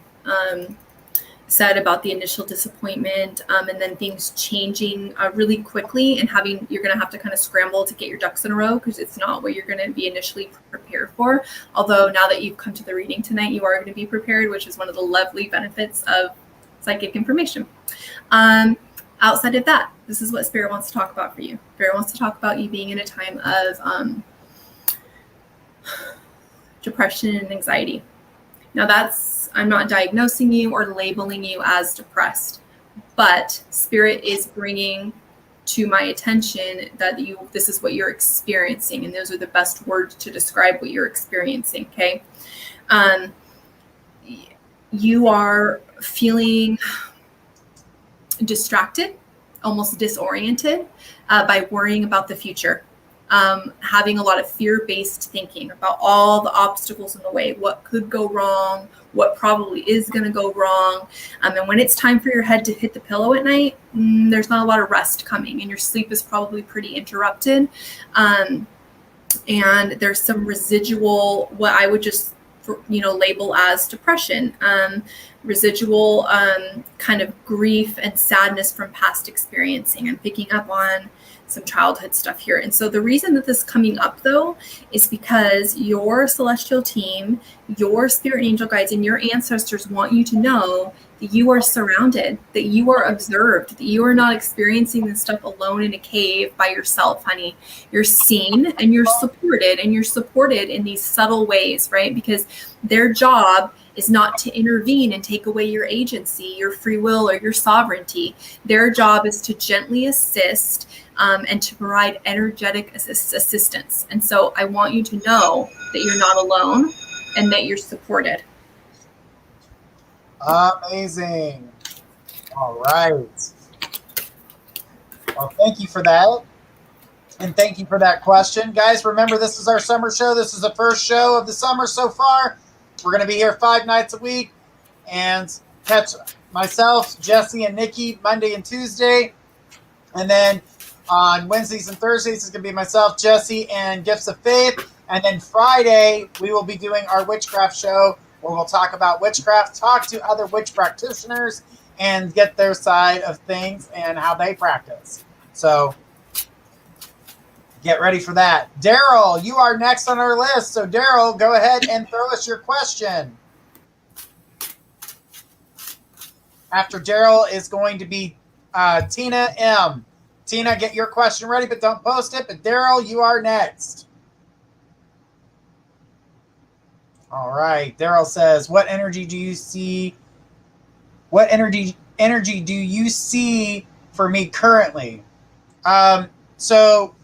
said about the initial disappointment, and then things changing really quickly, and you're going to have to kind of scramble to get your ducks in a row because it's not what you're going to be initially prepared for. Although now that you've come to the reading tonight, you are going to be prepared, which is one of the lovely benefits of psychic information. Outside of that, this is what Spirit wants to talk about for you. Spirit wants to talk about you being in a time of depression and anxiety. Now I'm not diagnosing you or labeling you as depressed, but Spirit is bringing to my attention that this is what you're experiencing, and those are the best words to describe what you're experiencing. Okay. You are feeling distracted, almost disoriented by worrying about the future. Having a lot of fear-based thinking about all the obstacles in the way, what could go wrong, what probably is going to go wrong. And when it's time for your head to hit the pillow at night, there's not a lot of rest coming, and your sleep is probably pretty interrupted. And there's some residual, what I would just label as depression, residual kind of grief and sadness from past experiencing. I'm picking up on some childhood stuff here. And so the reason that this is coming up, though, is because your celestial team, your spirit angel guides, and your ancestors want you to know that you are surrounded, that you are observed, that you are not experiencing this stuff alone in a cave by yourself, honey. You're seen and you're supported in these subtle ways, right? Because their job is not to intervene and take away your agency, your free will, or your sovereignty. Their job is to gently assist and to provide energetic assistance. And so I want you to know that you're not alone and that you're supported. Amazing. All right. Well, thank you for that. And thank you for that question. Guys, remember, this is our summer show. This is the first show of the summer so far. We're going to be here 5 nights a week and catch myself, Jesse, and Nikki Monday and Tuesday. And then on Wednesdays and Thursdays, it's going to be myself, Jesse, and Gifts of Faith. And then Friday, we will be doing our witchcraft show where we'll talk about witchcraft, talk to other witch practitioners, and get their side of things and how they practice. So get ready for that. Daryl, you are next on our list. So Daryl, go ahead and throw us your question. After Daryl is going to be Tina M. Tina, get your question ready, but don't post it. But Daryl, you are next. All right. Daryl says, what energy do you see? What energy do you see for me currently? So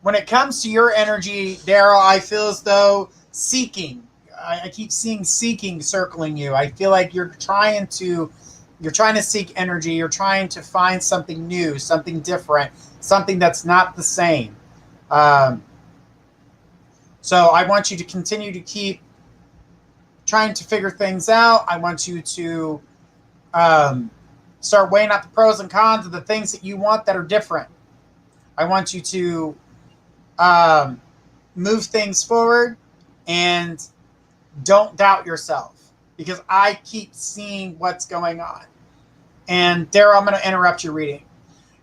when it comes to your energy, Daryl, I feel as though seeking. I keep seeing seeking circling you. I feel like you're trying to seek energy. You're trying to find something new, something different, something that's not the same. So I want you to continue to keep trying to figure things out. I want you to start weighing out the pros and cons of the things that you want that are different. I want you to move things forward and don't doubt yourself, because I keep seeing what's going on. And Daryl, I'm going to interrupt your reading.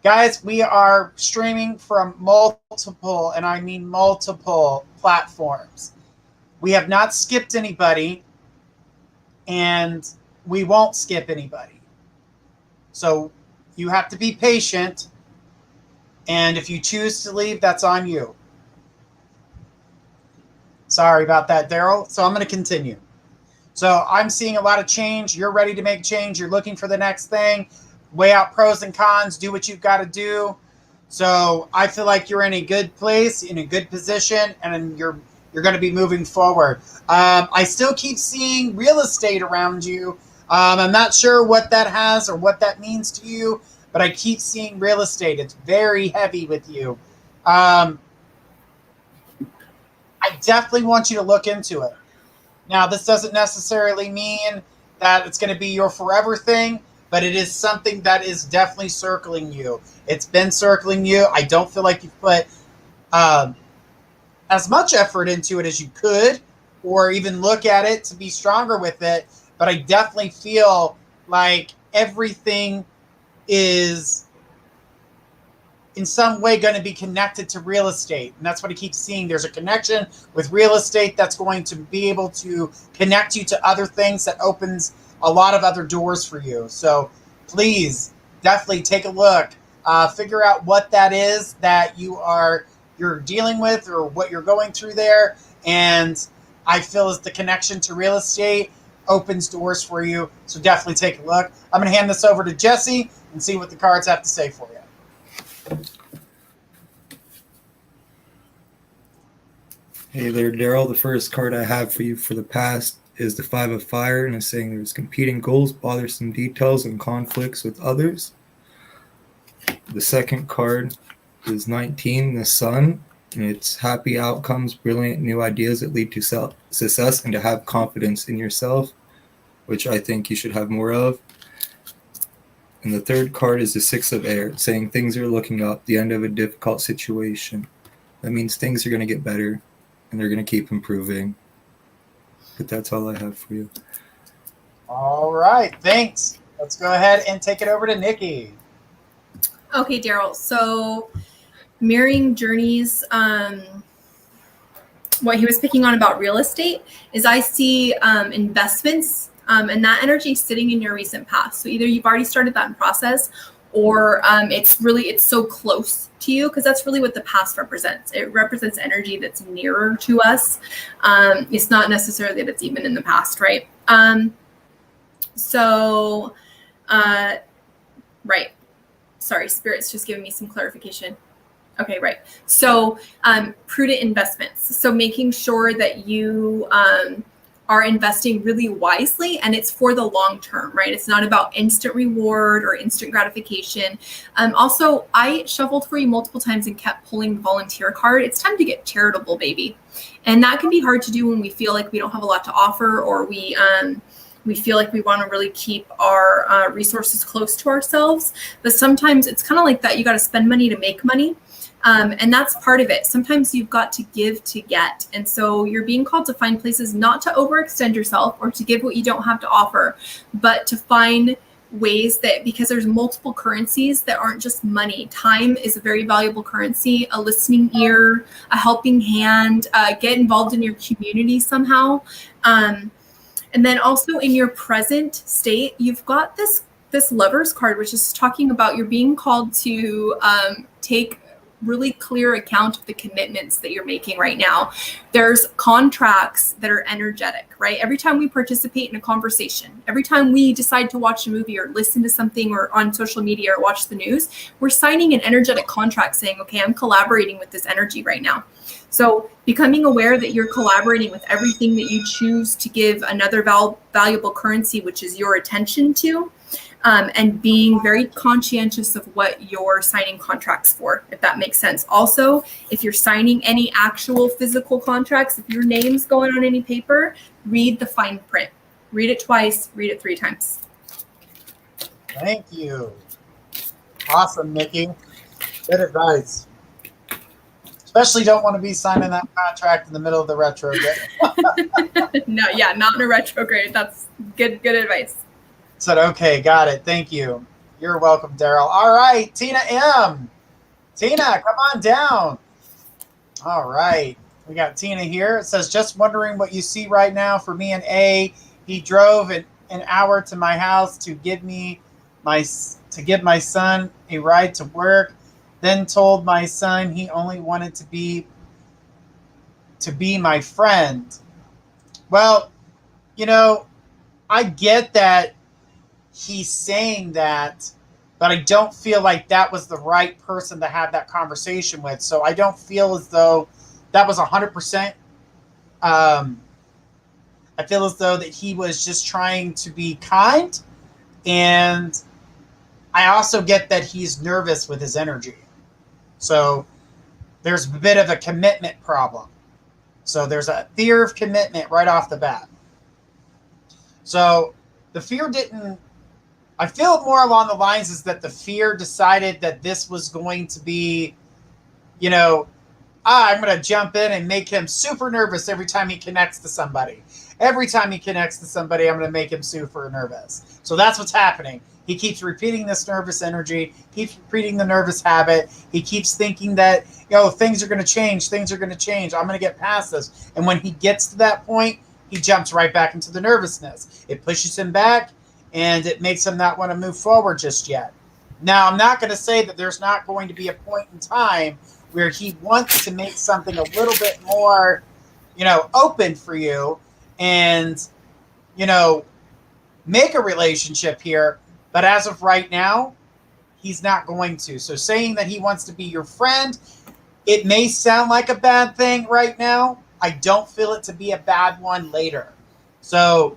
Guys, we are streaming from multiple, and I mean multiple, platforms. We have not skipped anybody, and we won't skip anybody. So you have to be patient, and if you choose to leave, that's on you. Sorry about that, Daryl. So I'm going to continue. So I'm seeing a lot of change. You're ready to make change. You're looking for the next thing. Weigh out pros and cons. Do what you've got to do. So I feel like you're in a good place, in a good position, and you're going to be moving forward. I still keep seeing real estate around you. I'm not sure what that has or what that means to you, but I keep seeing real estate. It's very heavy with you. I definitely want you to look into it. Now, this doesn't necessarily mean that it's going to be your forever thing, but it is something that is definitely circling you. It's been circling you. I don't feel like you've put as much effort into it as you could, or even look at it to be stronger with it, but I definitely feel like everything is in some way going to be connected to real estate. And that's what I keep seeing. There's a connection with real estate that's going to be able to connect you to other things that opens a lot of other doors for you. So please definitely take a look, figure out what that is that you're dealing with or what you're going through there. And I feel as the connection to real estate opens doors for you. So definitely take a look. I'm going to hand this over to Jesse and see what the cards have to say for you. Hey there, Daryl. The first card I have for you for the past is the Five of Fire, and it's saying there's competing goals, bothersome details, and conflicts with others. The second card is 19, the Sun, and it's happy outcomes, brilliant new ideas that lead to success, and to have confidence in yourself, which I think you should have more of. And the third card is the Six of Air, saying things are looking up, the end of a difficult situation. That means things are going to get better, and they're going to keep improving. But that's all I have for you. All right, thanks. Let's go ahead and take it over to Nikki. Okay, Daryl. So mirroring Journey's, what he was picking on about real estate is I see investments and that energy sitting in your recent past. So either you've already started that process, or it's so close to you, because that's really what the past represents. It represents energy that's nearer to us. It's not necessarily that it's even in the past, right? Right. Sorry, Spirit's just giving me some clarification. Okay, right. So prudent investments. So making sure that you are investing really wisely, and it's for the long term, right? It's not about instant reward or instant gratification. Also, I shuffled for you multiple times and kept pulling the volunteer card. It's time to get charitable, baby. And that can be hard to do when we feel like we don't have a lot to offer, or we feel like we want to really keep our resources close to ourselves. But sometimes it's kind of like that. You got to spend money to make money. And that's part of it. Sometimes you've got to give to get. And so you're being called to find places not to overextend yourself or to give what you don't have to offer, but to find ways that, because there's multiple currencies that aren't just money. Time is a very valuable currency, a listening ear, a helping hand, get involved in your community somehow. And then also in your present state, you've got this Lover's card, which is talking about you're being called to take really clear account of the commitments that you're making right now. There's contracts that are energetic, right? Every time we participate in a conversation, every time we decide to watch a movie or listen to something or on social media or watch the news, we're signing an energetic contract saying, okay, I'm collaborating with this energy right now. So becoming aware that you're collaborating with everything that you choose to give another valuable currency, which is your attention to, and being very conscientious of what you're signing contracts for, if that makes sense. Also, if you're signing any actual physical contracts, if your name's going on any paper, read the fine print. Read it twice, read it 3 times. Thank you. Awesome, Nikki. Good advice. Especially don't want to be signing that contract in the middle of the retrograde. No, yeah, not in a retrograde. That's good advice. Said, okay, got it. Thank you. You're welcome, Daryl. All right, Tina M. Tina, come on down. All right. We got Tina here. It says, just wondering what you see right now for me and A. He drove an hour to my house to give my son a ride to work, then told my son he only wanted to be my friend. Well, I get that he's saying that, but I don't feel like that was the right person to have that conversation with. So I don't feel as though that was 100%. I feel as though that he was just trying to be kind. And I also get that he's nervous with his energy. So there's a bit of a commitment problem. So there's a fear of commitment right off the bat. So the fear I feel more along the lines is that the fear decided that this was going to be, I'm going to jump in and make him super nervous every time he connects to somebody. Every time he connects to somebody, I'm going to make him super nervous. So that's what's happening. He keeps repeating this nervous energy, keeps repeating the nervous habit. He keeps thinking that, things are going to change. Things are going to change. I'm going to get past this. And when he gets to that point, he jumps right back into the nervousness. It pushes him back, and it makes him not want to move forward just yet. Now, I'm not going to say that there's not going to be a point in time where he wants to make something a little bit more, open for you and, make a relationship here. But as of right now, he's not going to. So saying that he wants to be your friend, it may sound like a bad thing right now. I don't feel it to be a bad one later. So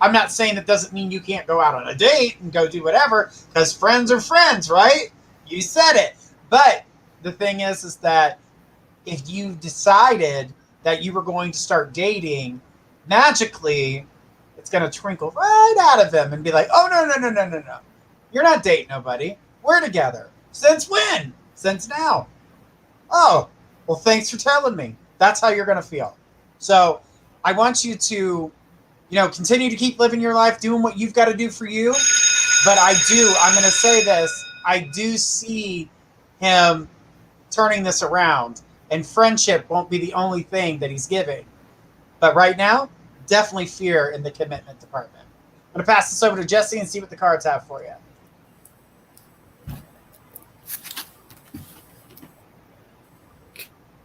I'm not saying that doesn't mean you can't go out on a date and go do whatever, because friends are friends, right? You said it. But the thing is that if you decided that you were going to start dating, magically, it's going to twinkle right out of him and be like, oh, no. You're not dating nobody. We're together. Since when? Since now. Oh, well, thanks for telling me. That's how you're going to feel. So I want you to, continue to keep living your life, doing what you've got to do for you. But I'm going to say this, I do see him turning this around, and friendship won't be the only thing that he's giving. But right now, definitely fear in the commitment department. I'm going to pass this over to Jesse and see what the cards have for you.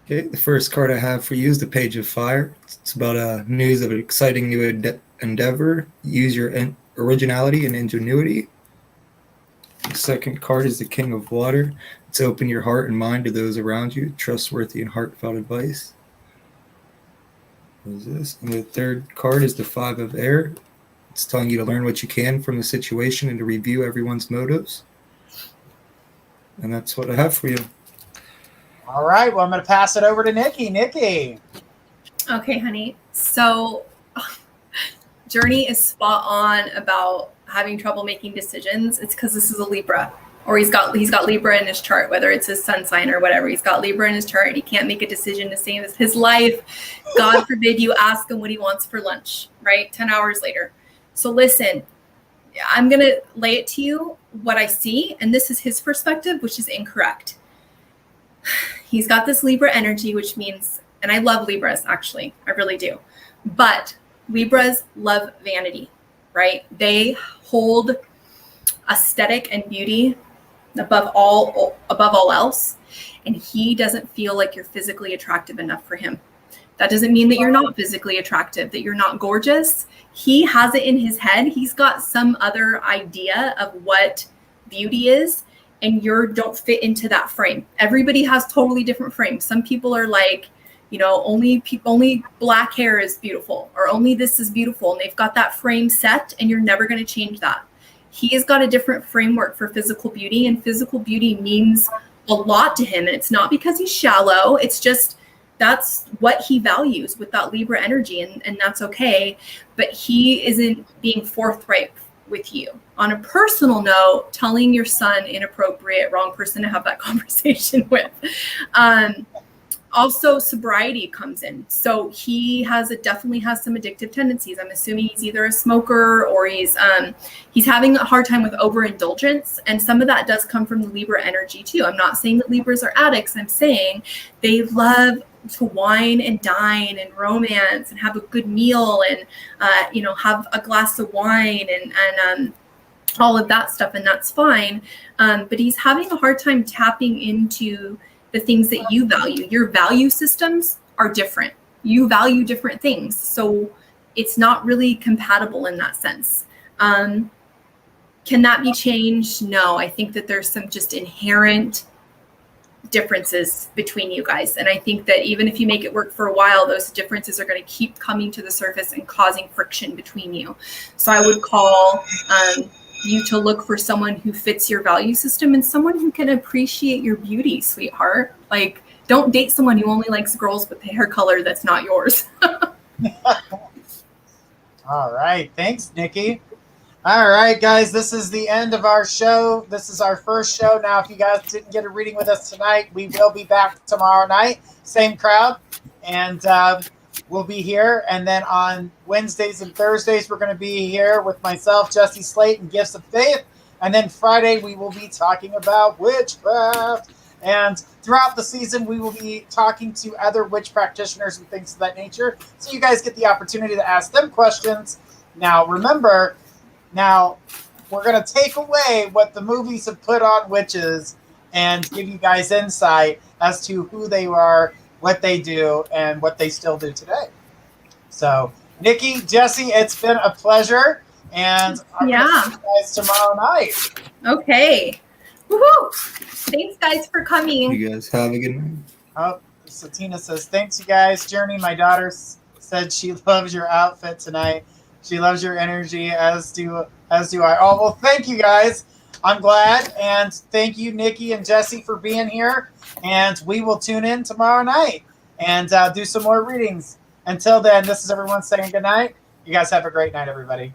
Okay, the first card I have for you is the Page of Fire. It's about news of an exciting new endeavor. Use your originality and ingenuity. The second card is the King of Water. It's open your heart and mind to those around you. Trustworthy and heartfelt advice. What is this? And the third card is the Five of Air. It's telling you to learn what you can from the situation and to review everyone's motives. And that's what I have for you. All right. Well, I'm going to pass it over to Nikki. Nikki. Okay, honey. So Journey is spot on about having trouble making decisions. It's because this is a Libra, or he's got Libra in his chart, whether it's his sun sign or whatever. He's got Libra in his chart. He can't make a decision to save his life. God forbid you ask him what he wants for lunch, right? 10 hours later. So listen, I'm going to lay it to you what I see, and this is his perspective, which is incorrect. He's got this Libra energy, which means, and I love Libras, actually, I really do. But Libras love vanity, right? They hold aesthetic and beauty above all else. And he doesn't feel like you're physically attractive enough for him. That doesn't mean that you're not physically attractive, that you're not gorgeous. He has it in his head. He's got some other idea of what beauty is, and you don't fit into that frame. Everybody has totally different frames. Some people are like, only black hair is beautiful, or only this is beautiful. And they've got that frame set, and you're never going to change that. He has got a different framework for physical beauty, and physical beauty means a lot to him. And it's not because he's shallow. It's just, that's what he values with that Libra energy. And that's okay. But he isn't being forthright with you. On a personal note, telling your son inappropriate, wrong person to have that conversation with. Also, sobriety comes in. So he definitely has some addictive tendencies. I'm assuming he's either a smoker or he's having a hard time with overindulgence. And some of that does come from the Libra energy too. I'm not saying that Libras are addicts. I'm saying they love to wine and dine and romance and have a good meal and, have a glass of wine and all of that stuff. And that's fine. But he's having a hard time tapping into the things that you value. Your value systems are different. You value different things. So it's not really compatible in that sense. Can that be changed? No, I think that there's some just inherent differences between you guys. And I think that even if you make it work for a while, those differences are going to keep coming to the surface and causing friction between you. So I would call you to look for someone who fits your value system and someone who can appreciate your beauty, sweetheart. Like, don't date someone who only likes girls with the hair color that's not yours. All right. Thanks, Nikki. All right, guys, this is the end of our show. This is our first show. Now, if you guys didn't get a reading with us tonight, we will be back tomorrow night. Same crowd. And we'll be here. And then on Wednesdays and Thursdays, we're going to be here with myself, Jesse Slate, and Gifts of Faith. And then Friday, we will be talking about witchcraft. And throughout the season, we will be talking to other witch practitioners and things of that nature. So you guys get the opportunity to ask them questions. Now, remember, we're going to take away what the movies have put on witches and give you guys insight as to who they are, what they do, and what they still do today. So, Nikki, Jesse, it's been a pleasure. And I'm going to see you guys tomorrow night. Okay. Woohoo! Thanks, guys, for coming. You guys have a good night. Oh, so Tina says, thanks, you guys. Journey, my daughter, said she loves your outfit tonight. She loves your energy, as do I. Oh, well, thank you, guys. I'm glad. And thank you, Nikki and Jesse, for being here. And we will tune in tomorrow night and do some more readings. Until then, this is everyone saying good night. You guys have a great night, everybody.